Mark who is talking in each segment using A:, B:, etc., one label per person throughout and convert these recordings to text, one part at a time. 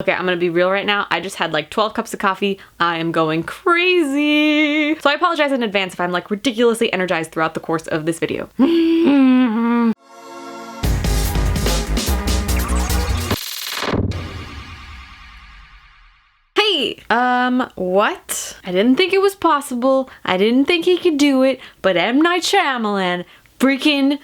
A: Okay, I'm gonna be real right now. I just had like 12 cups of coffee. I am going crazy. So I apologize in advance if I'm like ridiculously energized throughout the course of this video. Hey! What? I didn't think it was possible. I didn't think he could do it, but M. Night Shyamalan freaking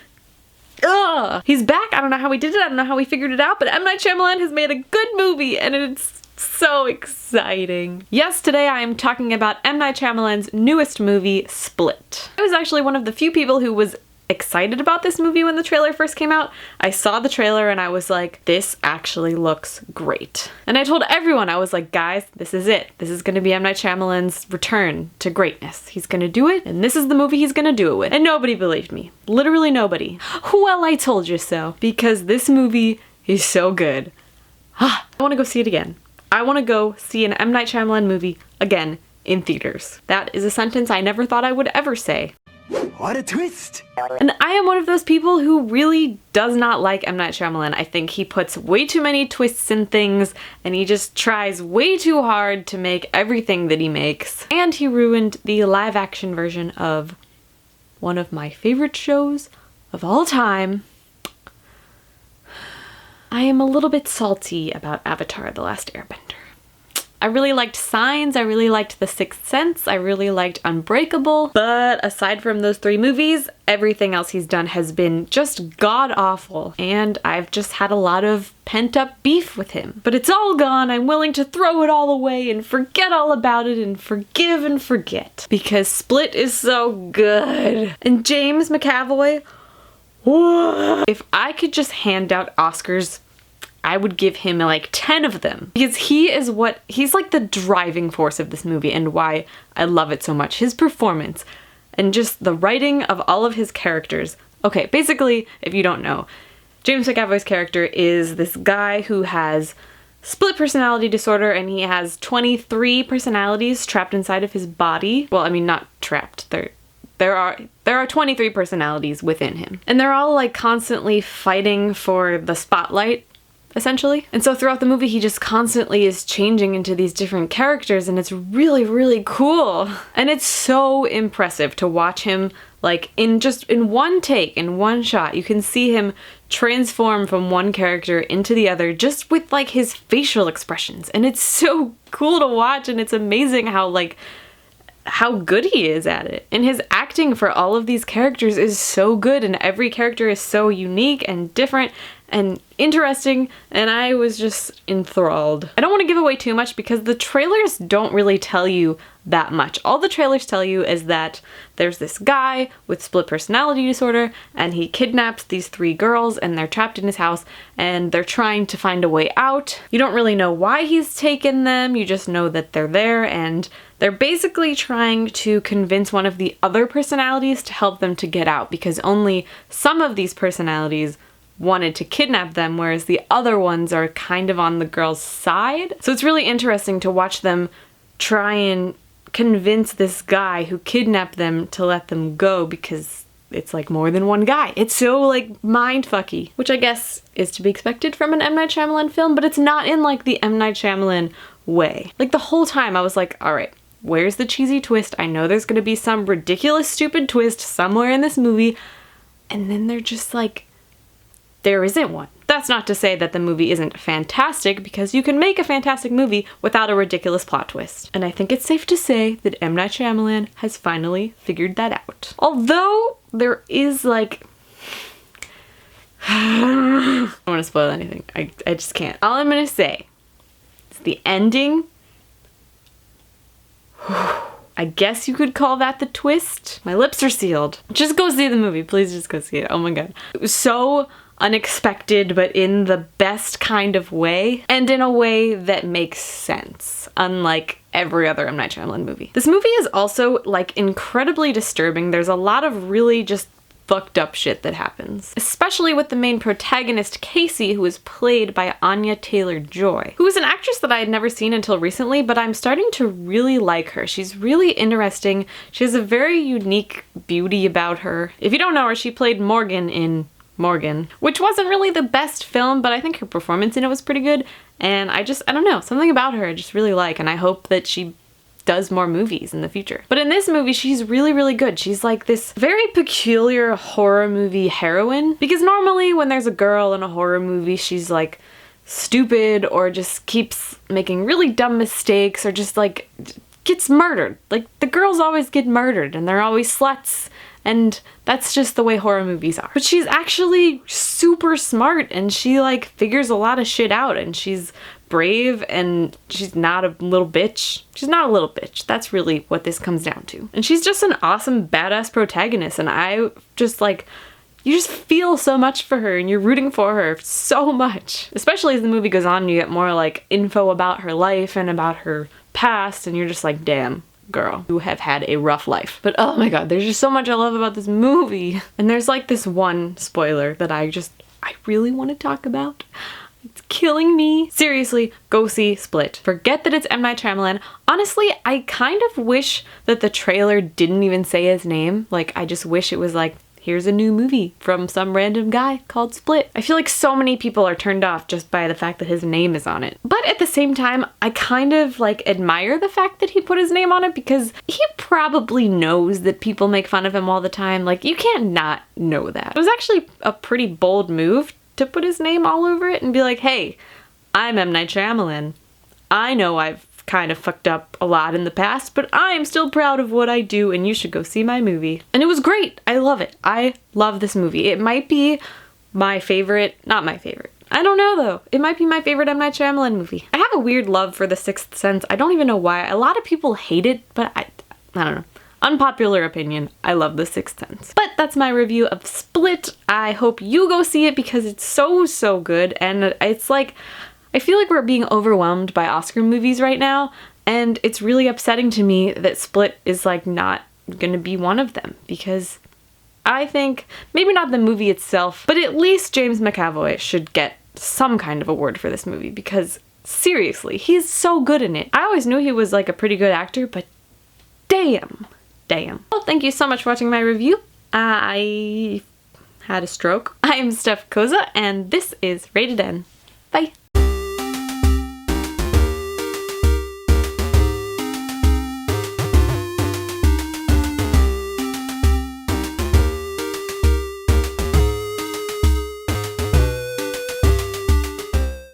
A: he's back. I don't know how he did it. I don't know how he figured it out, but M. Night Shyamalan has made a good movie and it's so exciting. Yes, today I am talking about M. Night Shyamalan's newest movie, Split. I was actually one of the few people who was excited about this movie when the trailer first came out. I saw the trailer and I was like, this actually looks great. And I told everyone, I was like, guys, this is it. This is gonna be M. Night Shyamalan's return to greatness. He's gonna do it, and this is the movie he's gonna do it with. And nobody believed me. Literally nobody. Well, I told you so. Because this movie is so good. I wanna go see it again. I wanna go see an M. Night Shyamalan movie again in theaters. That is a sentence I never thought I would ever say.
B: What a twist!
A: And I am one of those people who really does not like M. Night Shyamalan. I think he puts way too many twists in things, and he just tries way too hard to make everything that he makes. And he ruined the live-action version of one of my favorite shows of all time. I am a little bit salty about Avatar: The Last Airbender. I really liked Signs, I really liked The Sixth Sense, I really liked Unbreakable, but aside from those three movies, everything else he's done has been just god-awful, and I've just had a lot of pent-up beef with him. But it's all gone, I'm willing to throw it all away and forget all about it and forgive and forget, because Split is so good. And James McAvoy, whoa. If I could just hand out Oscars, I would give him like 10 of them, because he's like the driving force of this movie and why I love it so much. His performance and just the writing of all of his characters. Okay, basically, if you don't know, James McAvoy's character is this guy who has split personality disorder, and he has 23 personalities trapped inside of his body. Well, I mean, not trapped. There are 23 personalities within him, and they're all like constantly fighting for the spotlight, essentially. And so throughout the movie, he just constantly is changing into these different characters, and it's really, really cool. And it's so impressive to watch him like in one take, in one shot. You can see him transform from one character into the other just with like his facial expressions. And it's so cool to watch, and it's amazing how good he is at it. And his acting for all of these characters is so good, and every character is so unique and different and interesting, and I was just enthralled. I don't want to give away too much because the trailers don't really tell you that much. All the trailers tell you is that there's this guy with split personality disorder, and he kidnaps these three girls, and they're trapped in his house, and they're trying to find a way out. You don't really know why he's taken them, you just know that they're there, and they're basically trying to convince one of the other personalities to help them to get out, because only some of these personalities wanted to kidnap them, whereas the other ones are kind of on the girl's side. So it's really interesting to watch them try and convince this guy who kidnapped them to let them go, because it's like more than one guy. It's so like mindfucky, which I guess is to be expected from an M. Night Shyamalan film, but it's not in like the M. Night Shyamalan way. Like the whole time I was like, all right, where's the cheesy twist? I know there's gonna be some ridiculous stupid twist somewhere in this movie, and then they're just like, there isn't one. That's not to say that the movie isn't fantastic, because you can make a fantastic movie without a ridiculous plot twist. And I think it's safe to say that M. Night Shyamalan has finally figured that out. Although there is like... I don't want to spoil anything. I just can't. All I'm gonna say is the ending. I guess you could call that the twist. My lips are sealed. Just go see the movie. Please just go see it. Oh my god. It was so unexpected, but in the best kind of way, and in a way that makes sense, unlike every other M. Night Shyamalan movie. This movie is also like incredibly disturbing. There's a lot of really just fucked up shit that happens. Especially with the main protagonist, Casey, who is played by Anya Taylor-Joy, who is an actress that I had never seen until recently, but I'm starting to really like her. She's really interesting. She has a very unique beauty about her. If you don't know her, she played Morgan in Morgan, which wasn't really the best film, but I think her performance in it was pretty good. And I don't know, something about her I just really like, and I hope that she does more movies in the future. But in this movie, she's really, really good. She's like this very peculiar horror movie heroine, because normally when there's a girl in a horror movie, she's like stupid or just keeps making really dumb mistakes or just like gets murdered. Like the girls always get murdered and they're always sluts, and that's just the way horror movies are. But she's actually super smart and she like figures a lot of shit out, and she's brave, and she's not a little bitch. She's not a little bitch. That's really what this comes down to. And she's just an awesome badass protagonist, and I just like, you just feel so much for her and you're rooting for her so much. Especially as the movie goes on, you get more like info about her life and about her past, and you're just like, damn, girl, you have had a rough life. But oh my god, there's just so much I love about this movie. And there's like this one spoiler that I really want to talk about. It's killing me. Seriously, go see Split. Forget that it's M. Night Shyamalan. Honestly, I kind of wish that the trailer didn't even say his name. Like, I just wish it was like, here's a new movie from some random guy called Split. I feel like so many people are turned off just by the fact that his name is on it. But at the same time, I kind of like admire the fact that he put his name on it, because he probably knows that people make fun of him all the time. Like, you can't not know that. It was actually a pretty bold move to put his name all over it and be like, hey, I'm M. Night Shyamalan. I know I've kind of fucked up a lot in the past, but I am still proud of what I do, and you should go see my movie. And it was great. I love it. I love this movie. It might be my favorite, not my favorite. I don't know though. It might be my favorite M. Night Shyamalan movie. I have a weird love for The Sixth Sense. I don't even know why. A lot of people hate it, but I don't know. Unpopular opinion, I love The Sixth Sense. But that's my review of Split. I hope you go see it because it's so, so good. And it's like, I feel like we're being overwhelmed by Oscar movies right now. And it's really upsetting to me that Split is like not gonna be one of them, because I think, maybe not the movie itself, but at least James McAvoy should get some kind of award for this movie, because seriously, he's so good in it. I always knew he was like a pretty good actor, but damn. Well, thank you so much for watching my review. I had a stroke. I am Steph Koza, and this is Rated N. Bye.